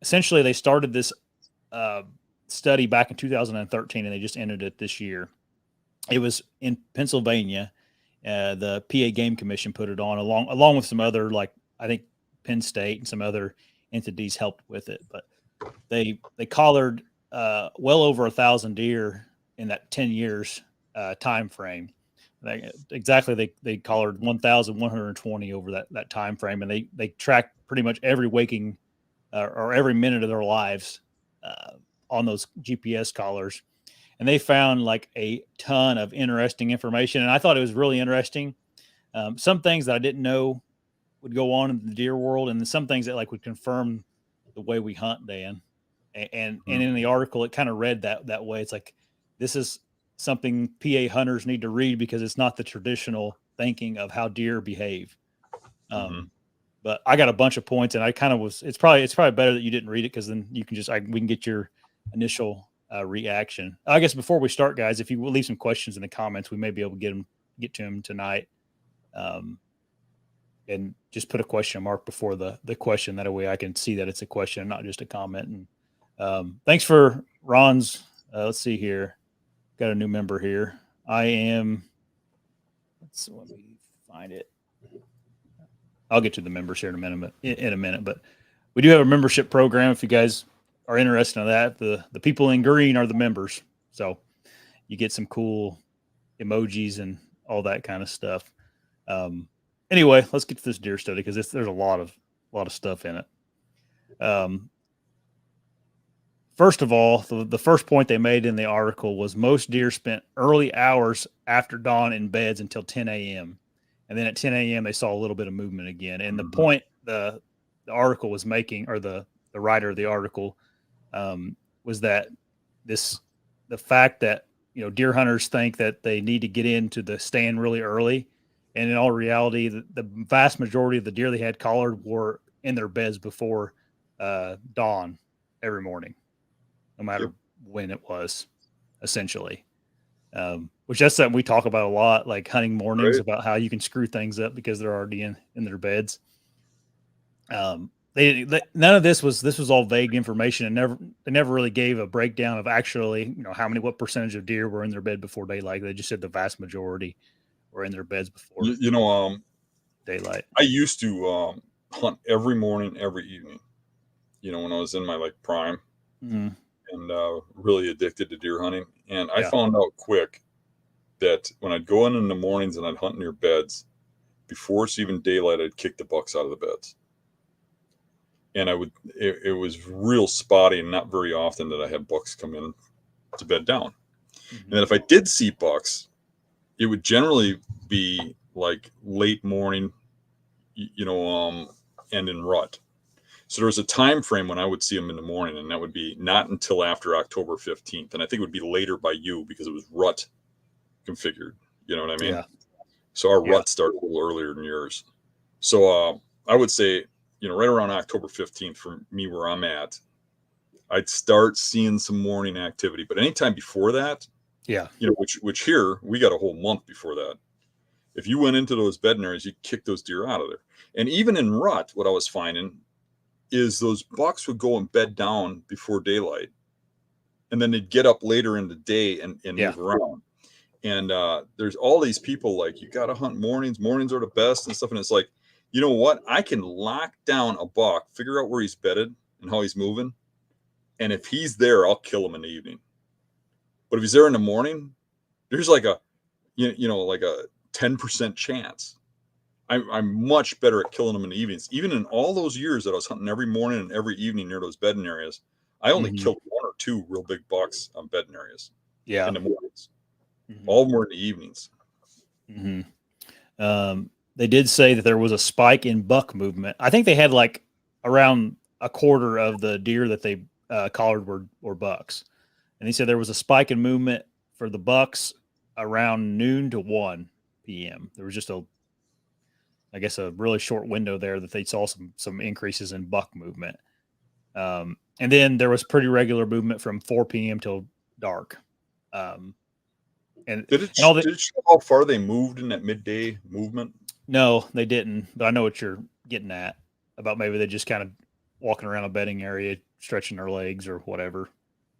essentially they started this uh, study back in 2013, and they just ended it this year. It was in Pennsylvania. The PA Game Commission put it on along with some other, like I think Penn State and some other entities helped with it. But they collared well over 1,000 deer in that 10 years time frame. They collared 1,120 over that time frame, and they tracked pretty much every waking or every minute of their lives uh, on those GPS collars, and they found like a ton of interesting information. And I thought it was really interesting. Some things that I didn't know would go on in the deer world, and some things that like would confirm the way we hunt, Dan. And in the article, it kind of read that way. It's like this is something PA hunters need to read because it's not the traditional thinking of how deer behave. Um, but I got a bunch of points, and I kind of was. It's probably better that you didn't read it because then you can we can get your initial reaction. I guess before we start, guys, if you will leave some questions in the comments, we may be able to get to them tonight. And just put a question mark before the question. That way I can see that it's a question, not just a comment. And thanks for Ron's. Let's see here. Got a new member here. I am. Let me find it. I'll get to the members here in a minute. But we do have a membership program. If you guys are interested in that, the people in green are the members. So you get some cool emojis and all that kind of stuff. Anyway, let's get to this deer study because there's a lot of stuff in it. First of all, the first point they made in the article was most deer spent early hours after dawn in beds until 10 a.m. And then at 10 a.m. they saw a little bit of movement again. And the point the article was making, or the writer of the article, was that the fact that deer hunters think that they need to get into the stand really early. And in all reality, the vast majority of the deer they had collared were in their beds before dawn every morning, no matter when it was, essentially. Which that's something we talk about a lot, like hunting mornings, right? About how you can screw things up because they're already in their beds. None of this was all vague information, and they never really gave a breakdown of actually what percentage of deer were in their bed before daylight. They just said the vast majority were in their beds before daylight. I used to hunt every morning, every evening, when I was in my prime, and really addicted to deer hunting. And I found out quick that when I'd go in the mornings and I'd hunt near beds, before it's even daylight, I'd kick the bucks out of the beds. And it was real spotty, and not very often that I had bucks come in to bed down. And then if I did see bucks, it would generally be like late morning, and in rut. So there was a time frame when I would see them in the morning, and that would be not until after October 15th. And I think it would be later by you because it was rut configured. You know what I mean? Yeah. So our rut started a little earlier than yours. So I would say, right around October 15th for me where I'm at, I'd start seeing some morning activity. But anytime before that, which here we got a whole month before that. If you went into those bed areas, you kick those deer out of there. And even in rut, what I was finding is those bucks would go and bed down before daylight, and then they'd get up later in the day and move around. And there's all these people like, you got to hunt mornings. Mornings are the best and stuff. And it's like, you know what? I can lock down a buck, figure out where he's bedded and how he's moving. And if he's there, I'll kill him in the evening. But if he's there in the morning, there's like a 10% chance. I'm much better at killing them in the evenings. Even in all those years that I was hunting every morning and every evening near those bedding areas, I only killed one or two real big bucks on bedding areas. Yeah. In the mornings. All more in the evenings. They did say that there was a spike in buck movement. I think they had like around a quarter of the deer that they collared were bucks. And he said there was a spike in movement for the bucks around noon to 1 p.m. There was just a really short window there that they saw some increases in buck movement. And then there was pretty regular movement from 4 p.m. till dark. And did it show how far they moved in that midday movement? No, they didn't. But I know what you're getting at about maybe they just kind of walking around a bedding area, stretching their legs or whatever.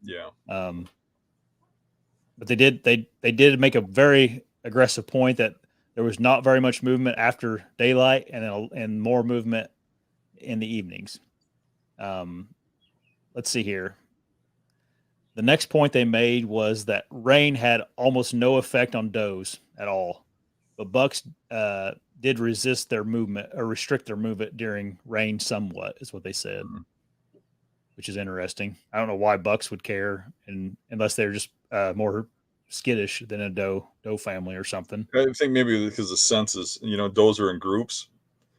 Yeah. But they did make a very aggressive point that there was not very much movement after daylight, and more movement in the evenings. Let's see here. The next point they made was that rain had almost no effect on does at all, but bucks did resist their movement or restrict their movement during rain somewhat, is what they said, Mhm. which is interesting. I don't know why bucks would care, and unless they're just more skittish than a doe family or something. I think maybe because the senses, does are in groups,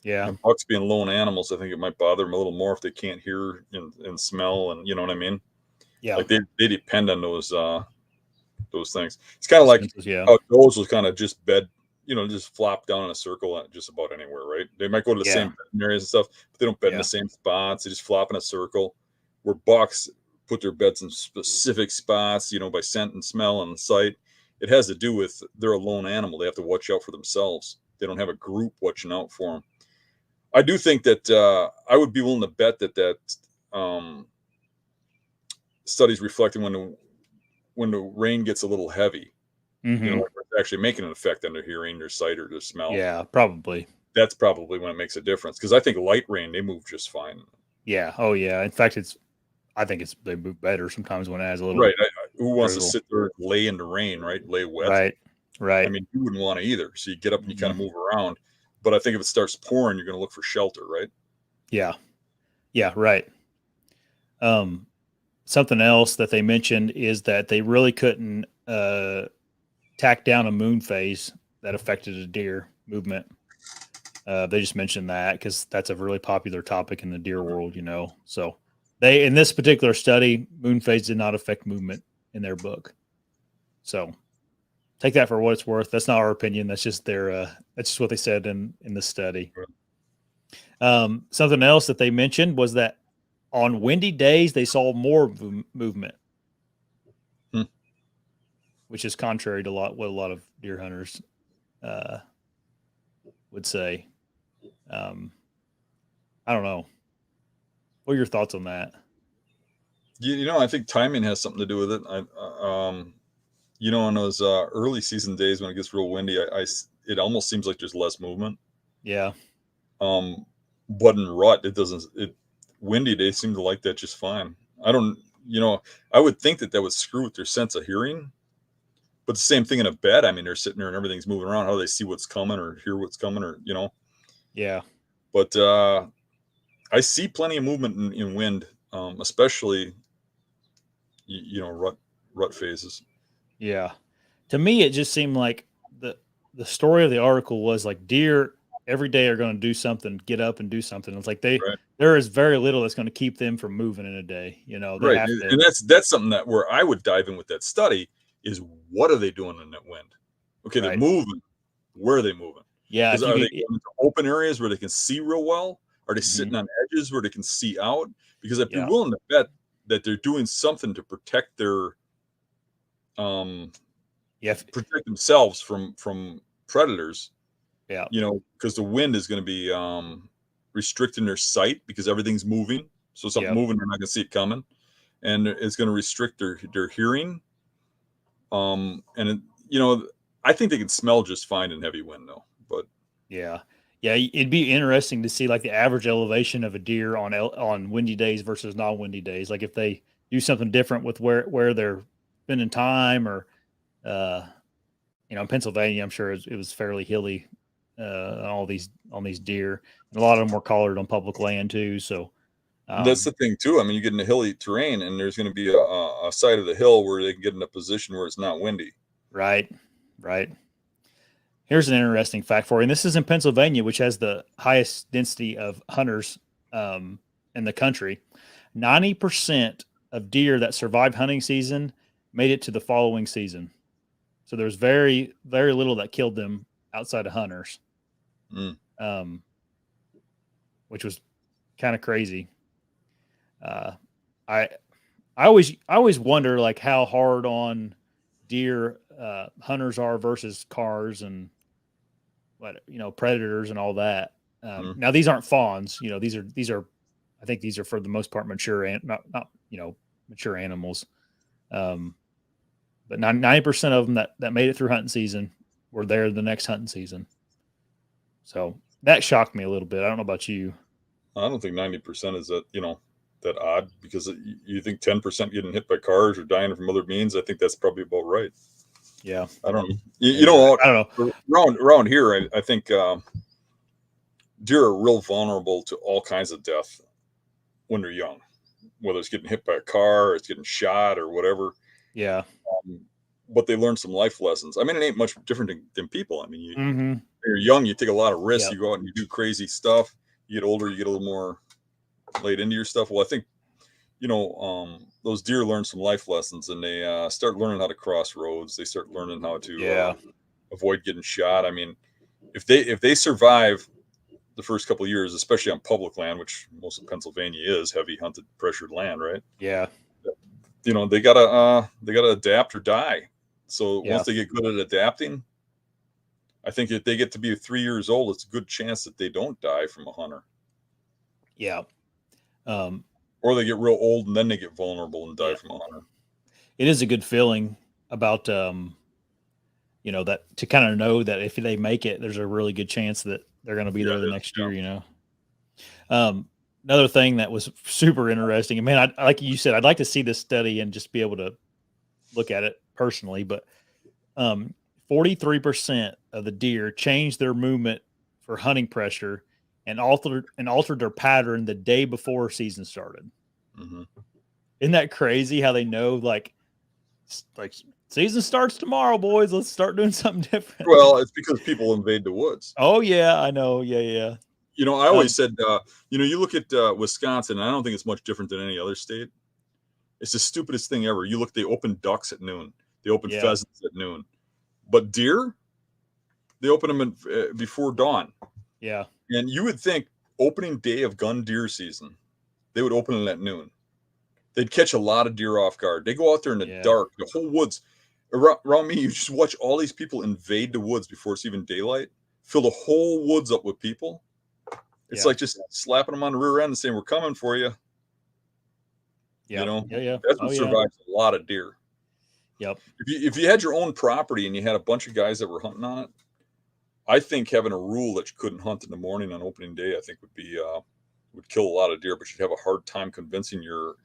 Yeah, and bucks being lone animals, I think it might bother them a little more if they can't hear and smell, and you know what I mean. yeah, Like they depend on those things. It's kind of the like senses, yeah, how does will kind of just bed, just flop down in a circle at just about anywhere, right? They might go to the yeah, same bedding areas and stuff, but they don't bed in the yeah, same spots. They just flop in a circle. Where bucks put their beds in specific spots, by scent and smell and sight. It has to do with they're a lone animal. They have to watch out for themselves. They don't have a group watching out for them. I do think that I would be willing to bet that um, studies reflecting when the rain gets a little heavy, mm-hmm. like it's actually making an effect on their hearing, their sight, or their smell. Yeah, probably. That's probably when it makes a difference. Because I think light rain, they move just fine. Yeah. Oh, yeah. In fact, I think they move better sometimes when it has a little Right. Who wants to drizzle. sit there and lay in the rain, right? Lay wet. Right. I Right. mean, you wouldn't want to either. So you get up and you kind of Mm-mm. move around. But I think if it starts pouring, you're going to look for shelter, right? Yeah. Yeah. Right. Um, Something else that they mentioned is that they really couldn't tack down a moon phase that affected a deer movement. They just mentioned that because that's a really popular topic in the deer world. So they, in this particular study, moon phase did not affect movement in their book. So take that for what it's worth. That's not our opinion. That's just that's just what they said in the study. Something else that they mentioned was that on windy days they saw more movement, Hmm. which is contrary to what a lot of deer hunters uh, would say. Um, I don't know. What are your thoughts on that? I think timing has something to do with it. On those early season days when it gets real windy, it almost seems like there's less movement. Yeah. Um, but in rut, it doesn't. Windy, they seem to like that just fine. I don't. I would think that would screw with their sense of hearing. But the same thing in a bed. I mean, they're sitting there and everything's moving around. How do they see what's coming or hear what's coming or. Yeah. But I see plenty of movement in wind, especially rut phases. Yeah. To me, it just seemed like the story of the article was like deer every day are going to do something, get up and do something. It's like Right. there is very little that's going to keep them from moving in a day. They Right, have and to. and that's something that where I would dive in with that study is what are they doing in that wind? Okay, they're Right. moving. Where are they moving? Yeah. Because If you are they get, going into open areas where they can see real well? Are they mm-hmm. sitting on edges where they can see out? Because I'd be Yeah. willing to bet that they're doing something to protect um Yeah. protect themselves from predators. Yeah. Because the wind is going to be restricting their sight because everything's moving. So something Yeah. moving, they're not going to see it coming, and it's going to restrict their hearing. And I think they can smell just fine in heavy wind, though. But Yeah. Yeah. It'd be interesting to see like the average elevation of a deer on windy days versus non-windy days. Like if they do something different with where they're spending time, or uh, in Pennsylvania, I'm sure it was fairly hilly on these deer, and a lot of them were collared on public land too. So, that's the thing too. I mean, you get into hilly terrain, and there's going to be a side of the hill where they can get in a position where it's not windy. right, right. Here's an interesting fact for you. And this is in Pennsylvania, which has the highest density of hunters in the country. 90% of deer that survived hunting season made it to the following season. So there's very, very little that killed them outside of hunters, Mm. um, which was kind of crazy. Uh, I I always wonder like how hard on deer hunters are versus cars and what predators and all that. Mm. Now these aren't fawns, these are I think these are for the most part mature and not mature animals. But 90% of them that made it through hunting season were there the next hunting season. So that shocked me a little bit. I don't know about you. I don't think 90% is that odd, because you think 10% getting hit by cars or dying from other means. I think that's probably about right. Yeah. I don't know. I don't know. Around here, I think deer are real vulnerable to all kinds of death when they're young, whether it's getting hit by a car or it's getting shot or whatever. Yeah. But they learn some life lessons. I mean, it ain't much different than people. I mean, Mm-hmm. when you're young, you take a lot of risks. Yep. You go out and you do crazy stuff. You get older, you get a little more laid into your stuff. Well, I think, those deer learn some life lessons, and they start learning how to cross roads. They start learning how to avoid getting shot. I mean, if they survive the first couple of years, especially on public land, which most of Pennsylvania is heavy hunted, pressured land, right? Yeah. They gotta adapt or die. So Yeah. once they get good at adapting, I think if they get to be 3 years old, it's a good chance that they don't die from a hunter. Yeah. Or they get real old and then they get vulnerable and die from a hunter. It is a good feeling about, that to kind of know that if they make it, there's a really good chance that they're going to be there the next year, Another thing that was super interesting, and man, like you said, I'd like to see this study and just be able to look at it personally, but 43% of the deer changed their movement for hunting pressure and altered their pattern the day before season started. Mm-hmm. Isn't that crazy how they know like season starts tomorrow, boys, let's start doing something different? Well, it's because people invade the woods. Oh yeah, I know. Yeah. I always said, you look at Wisconsin, and I don't think it's much different than any other state. It's the stupidest thing ever. You look, they open ducks at noon. They open pheasants at noon. But deer, they open them before dawn. Yeah. And you would think opening day of gun deer season, they would open it at noon. They'd catch a lot of deer off guard. They go out there in the dark, the whole woods. Around me, you just watch all these people invade the woods before it's even daylight, fill the whole woods up with people. It's like just slapping them on the rear end and saying, "We're coming for you." Yeah. That's what survives a lot of deer. Yep. If you had your own property and you had a bunch of guys that were hunting on it, I think having a rule that you couldn't hunt in the morning on opening day, I think would kill a lot of deer, but you'd have a hard time convincing your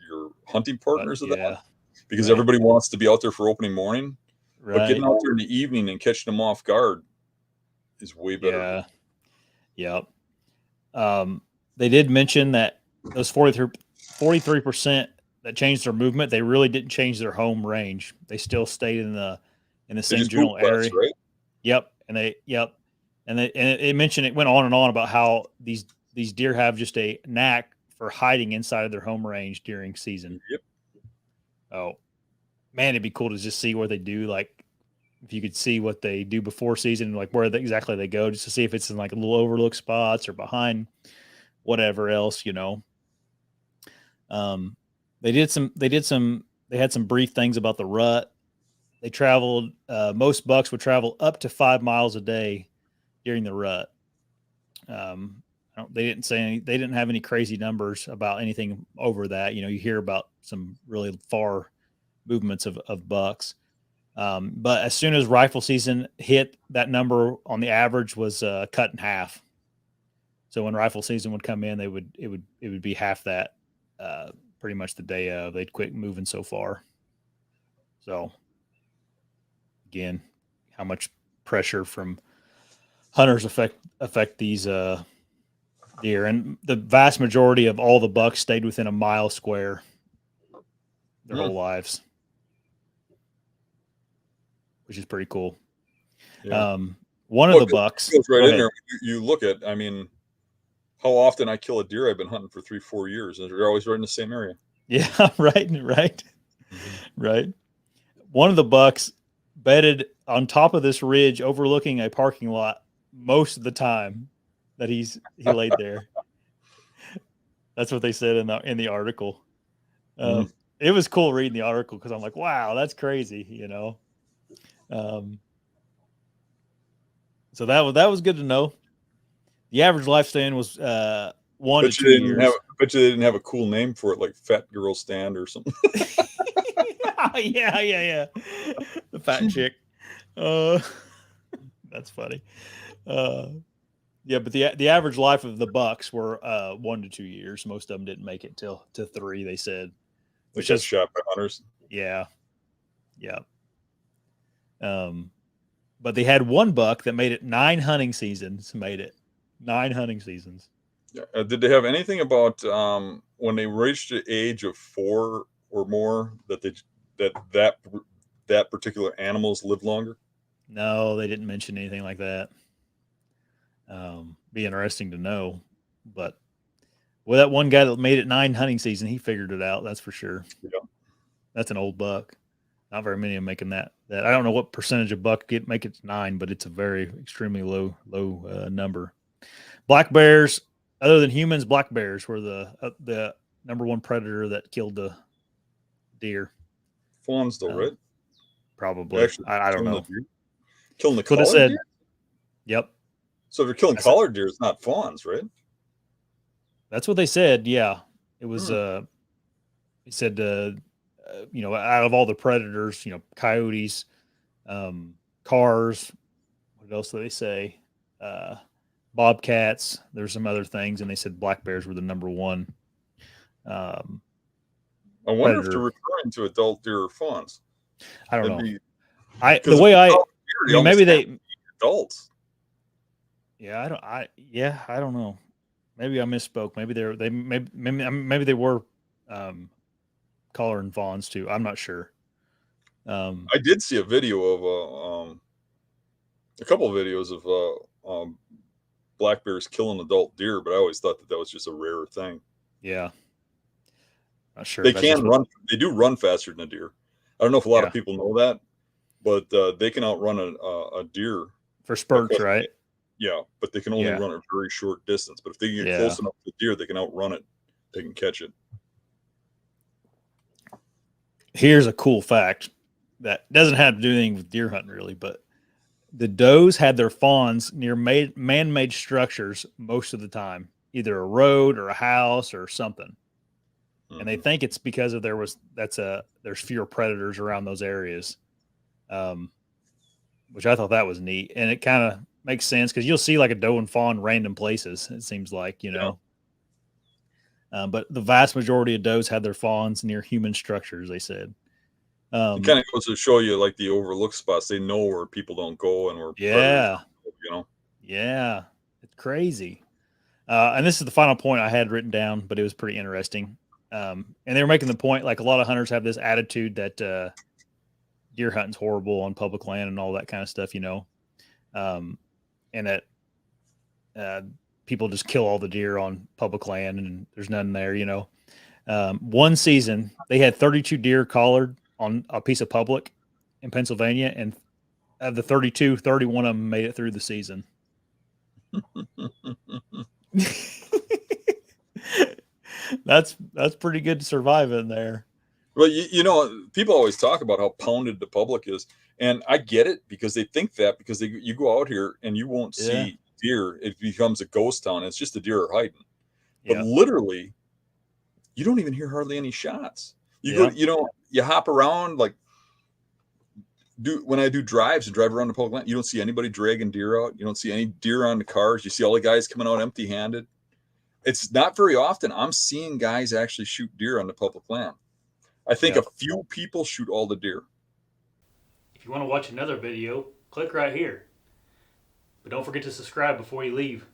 hunting partners of that, because everybody wants to be out there for opening morning. Right. But getting out there in the evening and catching them off guard is way better. Yeah. Yep. They did mention that those 43% that changed their movement, they really didn't change their home range. They still stayed in the same general area. Less, right? Yep. And it mentioned, it went on and on about how these deer have just a knack for hiding inside of their home range during season. Yep. Oh man, it'd be cool to just see what they do. Like if you could see what they do before season, like where exactly they go, just to see if it's in like a little overlooked spots or behind whatever else, They had some brief things about the rut. They traveled, most bucks would travel up to 5 miles a day during the rut. They didn't have any crazy numbers about anything over that. You hear about some really far movements of bucks. But as soon as rifle season hit, that number on the average was cut in half. So when rifle season would come in, it would be half that, pretty much the day of. They'd quit moving so far. So again, how much pressure from hunters affect these deer, and the vast majority of all the bucks stayed within a mile square their whole lives, which is pretty cool. Yeah. One of the bucks goes right in there. You look at, I mean, how often I kill a deer, I've been hunting for 3-4 years, and they're always right in the same area. Yeah, right. Right. One of the bucks bedded on top of this ridge overlooking a parking lot most of the time that he laid there. That's what they said in the article. It was cool reading the article because I'm like, wow, that's crazy, So that was good to know. The average lifespan 1 to Bet 2 you they didn't have. years. Bet you they didn't have a cool name for it, like Fat Girl Stand or something. Yeah. The fat chick. Uh, that's funny. Uh, yeah, but the average life of the bucks were 1 to 2 years. Most of them didn't make it till to 3. They said, They which got is shot by hunters. yeah. Um, but they had one buck that made it 9 hunting seasons. Made it 9 hunting seasons. Yeah. Did they have anything about when they reached the age of 4 or more that that particular animals live longer? No, they didn't mention anything like that. Be interesting to know, but well, that one guy that made it 9 hunting season, he figured it out. That's for sure. Yeah. That's an old buck. Not very many of them making that. I don't know what percentage of buck make it to 9, but it's a very extremely low number. Black bears, other than humans, black bears were the number one predator that killed the deer. Fawns, though, right? Probably. Actually, I don't killing the know. deer, killing the That's what it collared said. deer. Yep. So if you're killing That's, collared deer, it's not fawns, right? that's what they said. Yeah. It was. Hmm. He said, out of all the predators, coyotes, cars. What else do they say? Uh, Bobcats. There's some other things, and they said black bears were the number one I wonder if they're predator. referring to adult deer or fawns. I don't That'd know. be The because if way they're I collared deer, they mean, maybe almost have they. to be adults. Yeah, I don't know. Maybe I misspoke. Maybe they were collar and fawns too. I'm not sure. I did see a video of a couple of videos of black bears killing adult deer, but I always thought that was just a rare thing. Yeah, not sure. They That's just can what. run. They do run faster than a deer. I don't know if a lot Yeah, of people know that, but they can outrun a deer for by spurts, quite a right? bit. Yeah, but they can only Yeah, run a very short distance. But if they get yeah. close enough to the deer, they can outrun it. They can catch it. Here's a cool fact that doesn't have to do anything with deer hunting really, but the does had their fawns near man-made structures most of the time, either a road or a house or something. And they Mm-hmm. think it's because of there's fewer predators around those areas, which I thought that was neat, and it kind of makes sense because you'll see like a doe and fawn random places. It seems like Yeah. but the vast majority of does had their fawns near human structures. They said, It kind of goes to show you like the overlooked spots. They know where people don't go and where predators yeah, don't go. yeah, it's crazy. And this is the final point I had written down, but it was pretty interesting. And they were making the point like a lot of hunters have this attitude that deer hunting's horrible on public land and all that kind of stuff, and that people just kill all the deer on public land and there's none there. One season they had 32 deer collared on a piece of public in Pennsylvania, and of the 32, 31 of them made it through the season. That's pretty good to survive in there. Well, people always talk about how pounded the public is, and I get it because they think that because you go out here and you won't Yeah. see deer, it becomes a ghost town. It's just the deer are hiding, but Yeah. literally, you don't even hear hardly any shots. Yeah. You hop around like when I do drives and drive around the public land, you don't see anybody dragging deer out. You don't see any deer on the cars. You see all the guys coming out empty-handed. It's not very often I'm seeing guys actually shoot deer on the public land. I think a few people shoot all the deer. If you want to watch another video, click right here. But don't forget to subscribe before you leave.